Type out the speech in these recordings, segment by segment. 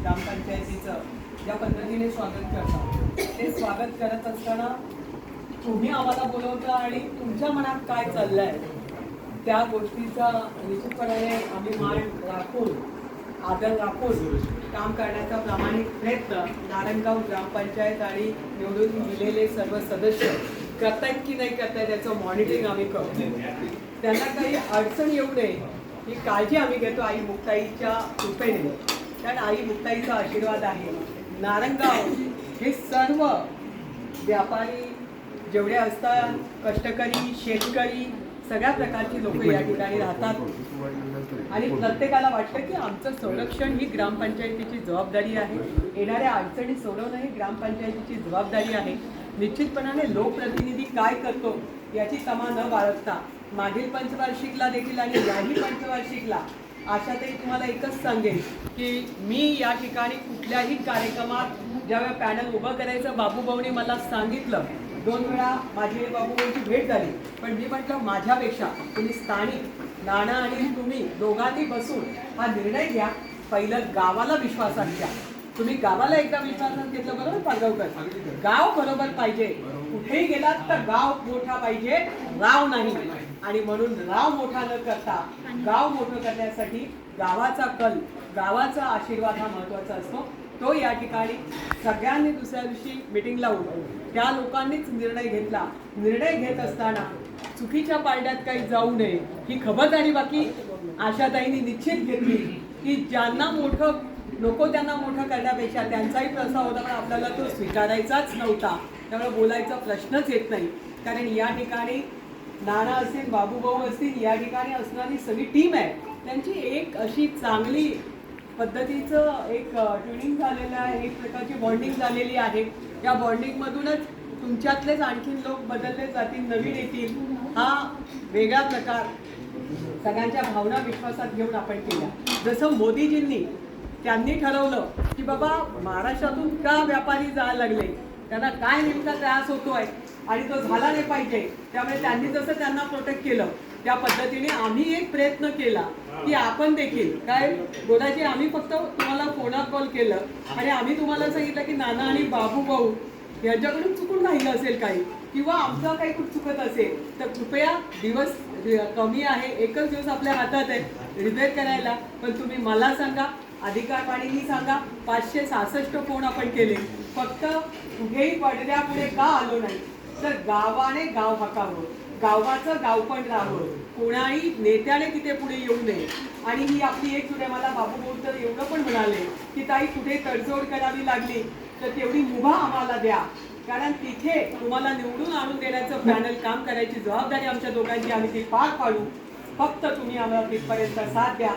ग्रामपंचायतीचं ज्या पद्धतीने स्वागत करता ते स्वागत करत असताना तुम्ही आम्हाला बोलवता आणि तुमच्या मनात काय चाललंय त्या गोष्टीचा निश्चितपणे आम्ही मान राखून आदर राखून काम करण्याचा प्रामाणिक प्रयत्न नारायणगाव ग्रामपंचायत आणि निवडून दिलेले सर्व सदस्य करतायत की नाही करतायत त्याचं मॉनिटरिंग आम्ही करतो. त्यांना काही अडचण येऊ नये ही काळजी आम्ही घेतो आई मुक्ताईच्या कृपेने. कारण आई मुक्ताईचा आशीर्वाद आहे. नारायणगाव हे सर्व व्यापारी जेवढे असतात कष्टकरी शेतकरी सगळ्या प्रकारची लोक या ठिकाणी राहतात आणि प्रत्येकाला वाटतं की आमचं संरक्षण ही ग्रामपंचायतीची जबाबदारी आहे. येणाऱ्या अडचणी सोडवणं ही ग्रामपंचायतीची जबाबदारी आहे. निश्चितपणाने लोकप्रतिनिधी काय करतो याची तमा न बाळगता मागील पंचवार्षिकला देखील आणि याही पंचवार्षिकला आशाताई तुम्हाला एकच सांगेन की मी या ठिकाणी कुठल्याही कार्यक्रमात ज्यावेळेला पॅनल उभं करायचं बाबूभाऊनी मला सांगितलं 2 वेळा माझी बाबूभाऊची भेट झाली. पण मी म्हटलं माझ्यापेक्षा तुम्ही स्थानिक नाना आणि तुम्ही दोघांनी बसून हा निर्णय घ्या. पहिलं गावाला विश्वासात घ्या. तुम्ही गावाला एकदा विश्वासात घेतलं बरोबर पालगावकर गाव बरोबर पाहिजे. कुठेही गेलात तर गाव मोठा पाहिजे राव नाही. आणि म्हणून राव मोठा न करता गाव मोठं करण्यासाठी गावाचा कल गावाचा आशीर्वाद हा महत्त्वाचा असतो. तो या ठिकाणी सगळ्यांनी दुसऱ्या दिवशी मीटिंग लावून त्या लोकांनीच निर्णय घेतला. निर्णय घेत असताना चुकीच्या पारड्यात काही जाऊ नये ही खबरदारी बाकी आशाताईंनी निश्चित घेतली की ज्यांना मोठं नको त्यांना मोठं करण्यापेक्षा त्यांचाही प्रस्ताव होता पण आपल्याला तो स्वीकारायचाच नव्हता. त्यामुळे बोलायचा प्रश्नच येत नाही. कारण या ठिकाणी नाना असतील बाबूभाऊ असतील या ठिकाणी असणारी सगळी टीम आहे. त्यांची एक अशी चांगली पद्धतीचं एक ट्युनिंग झालेलं आहे. एक प्रकारची बॉन्डिंग झालेली आहे. या बॉन्डिंगमधूनच तुमच्यातलेच आणखीन लोक बदलले जातील नवीन येतील. हा वेगळा प्रकार सगळ्यांच्या भावना विश्वासात घेऊन आपण केला. जसं मोदीजींनी त्यांनी ठरवलं की बाबा महाराष्ट्रातून का व्यापारी जायला लागले त्यांना काय नेमका त्रास होतोय आणि तो झाला नाही पाहिजे. त्यामुळे त्यांनी जसं त्यांना प्रोटेक्ट केलं त्या पद्धतीने आम्ही एक प्रयत्न केला की आपण देखील काय बोलायचे. आम्ही फक्त तुम्हाला फोनवर कॉल केलं आणि आम्ही तुम्हाला सांगितलं की नाना आणि बाबूभाऊ यांच्याकडून चुकून राहिलं असेल काही किंवा आमचं काही खूप चुकत असेल तर कृपया दिवस कमी आहे. एकच दिवस आपल्या हातात आहे रिपेअर करायला. पण तुम्ही मला सांगा अधिकारवाणीनी सांगा. 566 फोन आपण केले. फक्त कुठेही पडद्यापुढे का आलो नाही तर गावाने गाव हाकावं गावाचं गाव पण राहावं. कोणाही नेत्याने तिथे पुढे येऊ नये. आणि ही आपली एक चुडे मला बाबूभाऊ तर एवढं पण म्हणाले की ताई कुठे तडजोड करावी लागली तर तेवढी मुभा आम्हाला द्या. कारण तिथे तुम्हाला निवडून आणून देण्याचं पॅनल काम करायची जबाबदारी आमच्या दोघांची आम्ही ती पार पाडू. फक्त तुम्ही आम्हाला तिथपर्यंत साथ द्या.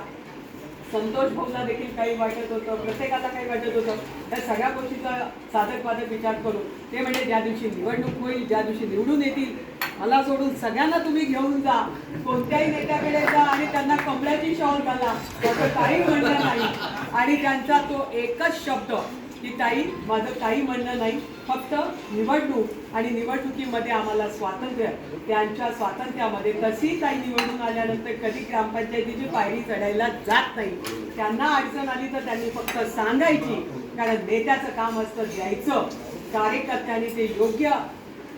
संतोष भाऊला देखील काही वाटत होतं प्रत्येकाला काही वाटत होतं. त्या सगळ्या गोष्टीचा साधक बाधक विचार करून ते म्हणजे ज्या दिवशी निवडणूक होईल ज्या दिवशी निवडून येतील मला सोडून सगळ्यांना तुम्ही घेऊन जा. कोणत्याही नेत्याकडे जा आणि त्यांना कमळाची शॉल घाला त्याचं काही म्हणणं नाही. आणि त्यांचा तो एकच शब्द की ताई माझं काही म्हणणं नाही फक्त निवडणूक आणि निवडणुकीमध्ये आम्हाला स्वातंत्र्य. त्यांच्या स्वातंत्र्यामध्ये तशी ताई निवडून आल्यानंतर कधी ग्रामपंचायतीची पायरी चढायला जात नाही. त्यांना अडचण आली तर त्यांनी फक्त सांगायची. कारण नेत्याचं काम असतं द्यायचं. कार्यकर्त्यांनी ते योग्य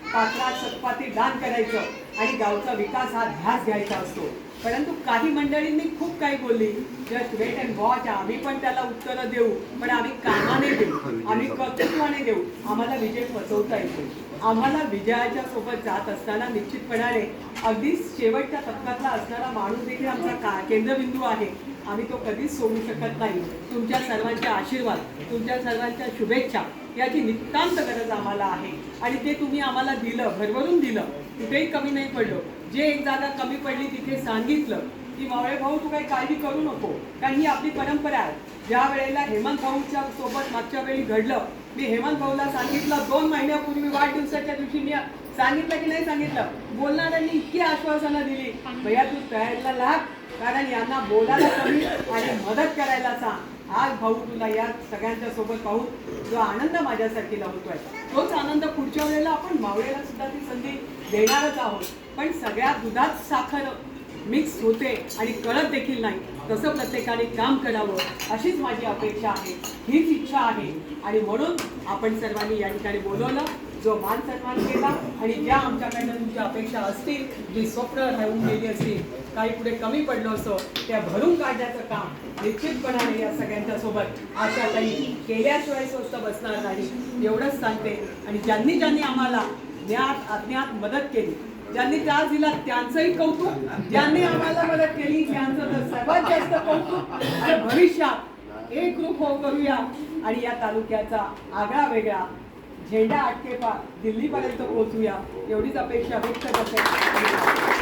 पात्रात सत्पाती दान करायचं आणि गावचा विकास हा ध्यास घ्यायचा असतो. परंतु काही मंडळींनी खूप काही बोलली जस्ट वेट अँड वॉच. आम्ही पण त्याला उत्तरं देऊ पण आम्ही कामाने देऊ आम्ही कर्तृत्वाने देऊ. आम्हाला विजय पचवता येतो. आम्हाला विजयाच्या सोबत जात असताना निश्चितपणाने अगदी शेवटच्या टप्प्यातला असणारा माणूस देखील आमचा केंद्रबिंदू आहे. आम्ही तो कधीच सोडू शकत नाही. तुमच्या सर्वांचे आशीर्वाद तुमच्या सर्वांच्या शुभेच्छा याची नितांत गरज आम्हाला आहे. आणि ते तुम्ही आम्हाला दिलं भरभरून दिलं. कुठेही कमी नाही पडलो. जे एक जागा कमी पडली तिथे सांगितलं की मावळे भाऊ तू काही काळजी करू नको. कारण ही आपली परंपरा आहे. ज्या वेळेला हेमंत भाऊच्या सोबत मागच्या वेळी घडलं मी हेमंत भाऊला सांगितलं 2 महिन्यापूर्वी वाढदिवसाच्या दिवशी मी सांगितलं की नाही सांगितलं. बोलणाऱ्यांनी इतकी आश्वासनं दिली भैया तू तयारीला लाग कारण यांना बोलायला कमी आणि मदत करायला सांग. आज भाऊ तुला या सगळ्यांच्या सोबत पाहून जो आनंद माझ्यासारखीला होतोय तोच आनंद पुढच्या वेळेला आपण मावळेला सुद्धा ती संधी देणारच आहोत. पण सगळ्या दुधात साखर मिक्स होते आणि कळत देखील नाही. तसं प्रत्येकाने काम करावं अशीच माझी अपेक्षा आहे, हीच इच्छा आहे. आणि म्हणून आपण सर्वांनी या ठिकाणी बोलवलं, जो मान सन्मान केला आणि ज्या आमच्याकडनं तुमच्या अपेक्षा असतील, जी स्वप्न राहून गेली असतील, काही पुढे कमी पडलो असो, त्या भरून काढण्याचं काम निश्चितपणाने या सगळ्यांच्या सोबत आशाताई केल्याशिवाय स्वस्त बसणार नाही एवढंच सांगते. आणि ज्यांनी ज्यांनी आम्हाला ज्ञात अज्ञात मदत केली, ज्यांनी त्रास दिला त्यांचंही कौतुक, ज्यांनी आम्हाला मदत केली त्यांचं तर सर्वात जास्त कौतुक. आणि भविष्यात एकरूप करूया आणि या तालुक्याचा आगळा वेगळा झेंडा आटकेपा दिल्लीपर्यंत पोहोचूया एवढीच अपेक्षा व्यक्त करते.